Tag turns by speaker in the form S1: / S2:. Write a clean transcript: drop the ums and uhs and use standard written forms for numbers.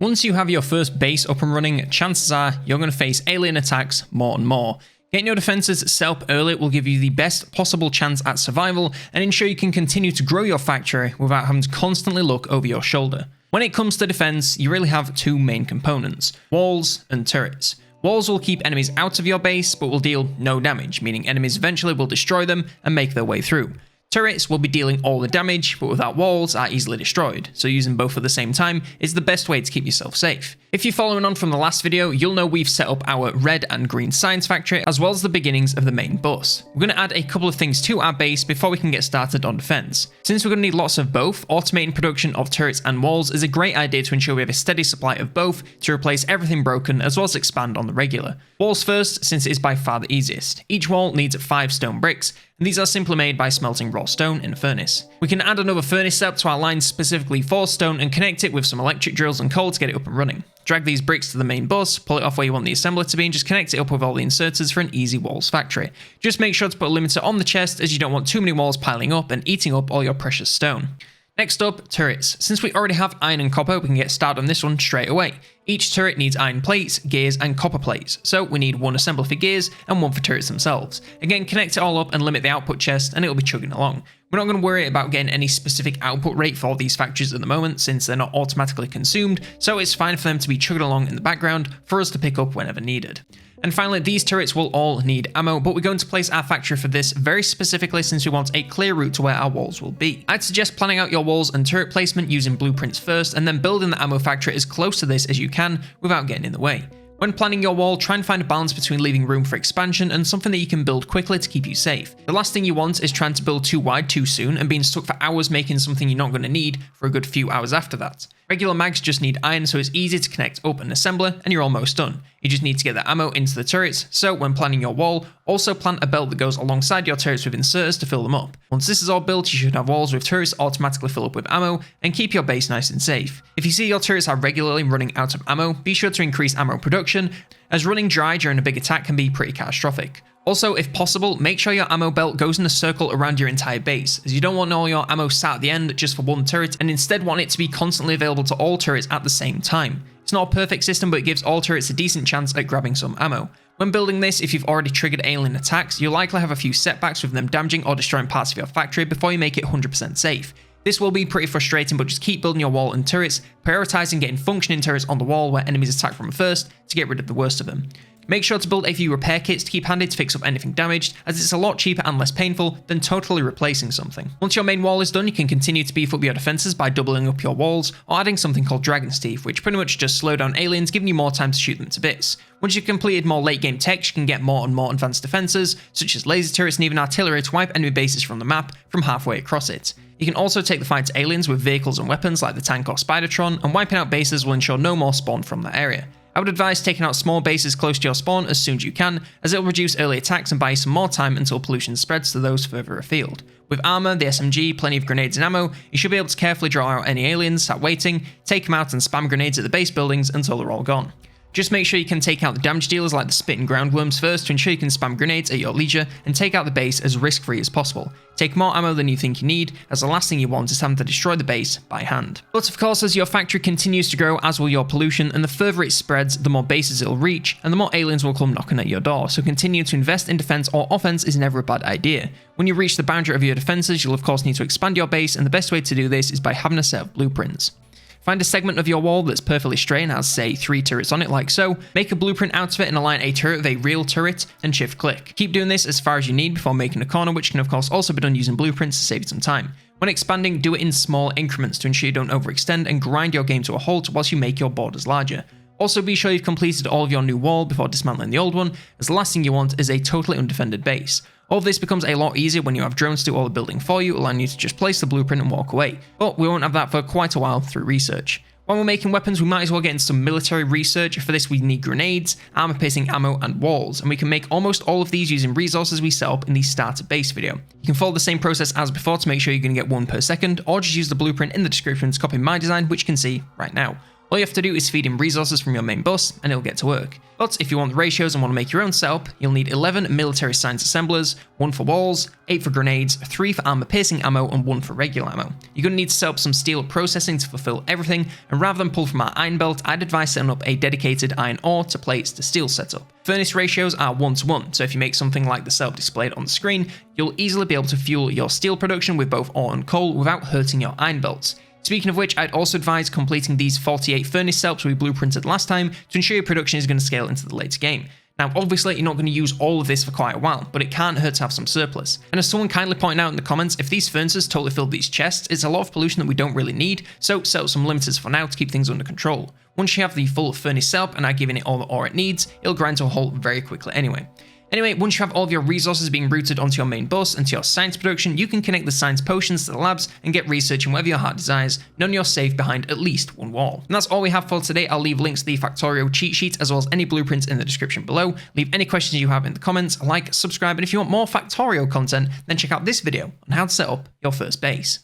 S1: Once you have your first base up and running, chances are you're going to face alien attacks more and more. Getting your defenses set up early will give you the best possible chance at survival and ensure you can continue to grow your factory without having to constantly look over your shoulder. When it comes to defense, you really have two main components: walls and turrets. Walls will keep enemies out of your base, but will deal no damage, meaning enemies eventually will destroy them and make their way through. Turrets will be dealing all the damage, but without walls are easily destroyed, so using both at the same time is the best way to keep yourself safe. If you're following on from the last video, you'll know we've set up our red and green science factory, as well as the beginnings of the main bus. We're going to add a couple of things to our base before we can get started on defense. Since we're going to need lots of both, automating production of turrets and walls is a great idea to ensure we have a steady supply of both to replace everything broken, as well as expand on the regular. Walls first, since it is by far the easiest. Each wall needs 5 stone bricks, and these are simply made by smelting raw stone in a furnace. We can add another furnace setup to our line specifically for stone and connect it with some electric drills and coal to get it up and running. Drag these bricks to the main bus, pull it off where you want the assembler to be, and just connect it up with all the inserters for an easy walls factory. Just make sure to put a limiter on the chest, as you don't want too many walls piling up and eating up all your precious stone. Next up, turrets. Since we already have iron and copper, we can get started on this one straight away. Each turret needs iron plates, gears, and copper plates, so we need one assembler for gears and one for turrets themselves. Again, connect it all up and limit the output chest, and it'll be chugging along. We're not going to worry about getting any specific output rate for all these factories at the moment, since they're not automatically consumed, so it's fine for them to be chugging along in the background for us to pick up whenever needed. And finally, these turrets will all need ammo, but we're going to place our factory for this very specifically since we want a clear route to where our walls will be. I'd suggest planning out your walls and turret placement using blueprints first, and then building the ammo factory as close to this as you can without getting in the way. When planning your wall, try and find a balance between leaving room for expansion and something that you can build quickly to keep you safe. The last thing you want is trying to build too wide too soon and being stuck for hours making something you're not going to need for a good few hours after that. Regular mags just need iron, so it's easy to connect up an assembler and you're almost done. You just need to get the ammo into the turrets, so when planning your wall, also plant a belt that goes alongside your turrets with inserters to fill them up. Once this is all built, you should have walls with turrets automatically fill up with ammo and keep your base nice and safe. If you see your turrets are regularly running out of ammo, be sure to increase ammo production, as running dry during a big attack can be pretty catastrophic. Also, if possible, make sure your ammo belt goes in a circle around your entire base, as you don't want all your ammo sat at the end just for one turret, and instead want it to be constantly available to all turrets at the same time. It's not a perfect system, but it gives all turrets a decent chance at grabbing some ammo. When building this, if you've already triggered alien attacks, you'll likely have a few setbacks with them damaging or destroying parts of your factory before you make it 100% safe. This will be pretty frustrating, but just keep building your wall and turrets, prioritizing getting functioning turrets on the wall where enemies attack from first to get rid of the worst of them. Make sure to build a few repair kits to keep handy to fix up anything damaged, as it's a lot cheaper and less painful than totally replacing something. Once your main wall is done, you can continue to beef up your defenses by doubling up your walls, or adding something called Dragon's Teeth, which pretty much just slow down aliens, giving you more time to shoot them to bits. Once you've completed more late game techs, you can get more and more advanced defenses, such as laser turrets and even artillery to wipe enemy bases from the map from halfway across it. You can also take the fight to aliens with vehicles and weapons like the tank or Spidertron, and wiping out bases will ensure no more spawn from that area. I would advise taking out small bases close to your spawn as soon as you can, as it will reduce early attacks and buy you some more time until pollution spreads to those further afield. With armor, the SMG, plenty of grenades and ammo, you should be able to carefully draw out any aliens sat waiting, take them out and spam grenades at the base buildings until they're all gone. Just make sure you can take out the damage dealers like the spit and ground worms first to ensure you can spam grenades at your leisure and take out the base as risk-free as possible. Take more ammo than you think you need, as the last thing you want is having to destroy the base by hand. But of course, as your factory continues to grow, as will your pollution, and the further it spreads, the more bases it'll reach, and the more aliens will come knocking at your door, so continue to invest in defense or offense is never a bad idea. When you reach the boundary of your defenses, you'll of course need to expand your base, and the best way to do this is by having a set of blueprints. Find a segment of your wall that's perfectly straight and has, say, 3 turrets on it like so, make a blueprint out of it and align a turret with a real turret, and shift click. Keep doing this as far as you need before making a corner, which can of course also be done using blueprints to save you some time. When expanding, do it in small increments to ensure you don't overextend and grind your game to a halt whilst you make your borders larger. Also be sure you've completed all of your new wall before dismantling the old one, as the last thing you want is a totally undefended base. All of this becomes a lot easier when you have drones to do all the building for you, allowing you to just place the blueprint and walk away, but we won't have that for quite a while through research. When we're making weapons, we might as well get into some military research. For this, we need grenades, armor-piercing ammo, and walls, and we can make almost all of these using resources we set up in the starter base video. You can follow the same process as before to make sure you're going to get 1 per second, or just use the blueprint in the description to copy my design, which you can see right now. All you have to do is feed in resources from your main bus, and it'll get to work. But if you want the ratios and want to make your own setup, you'll need 11 military science assemblers, 1 for walls, 8 for grenades, 3 for armor piercing ammo, and 1 for regular ammo. You're going to need to set up some steel processing to fulfill everything, and rather than pull from our iron belt, I'd advise setting up a dedicated iron ore to plates to steel setup. Furnace ratios are 1:1, so if you make something like the setup displayed on the screen, you'll easily be able to fuel your steel production with both ore and coal without hurting your iron belts. Speaking of which, I'd also advise completing these 48 furnace setups we blueprinted last time to ensure your production is going to scale into the later game. Now, obviously, you're not going to use all of this for quite a while, but it can't hurt to have some surplus. And as someone kindly pointed out in the comments, if these furnaces totally filled these chests, it's a lot of pollution that we don't really need, so set up some limiters for now to keep things under control. Once you have the full furnace setup and are giving it all the ore it needs, it'll grind to a halt very quickly anyway. Anyway, once you have all of your resources being routed onto your main bus and to your science production, you can connect the science potions to the labs and get researching whatever your heart desires, knowing you're safe behind at least one wall. And that's all we have for today. I'll leave links to the Factorio cheat sheet as well as any blueprints in the description below. Leave any questions you have in the comments, like, subscribe, and if you want more Factorio content, then check out this video on how to set up your first base.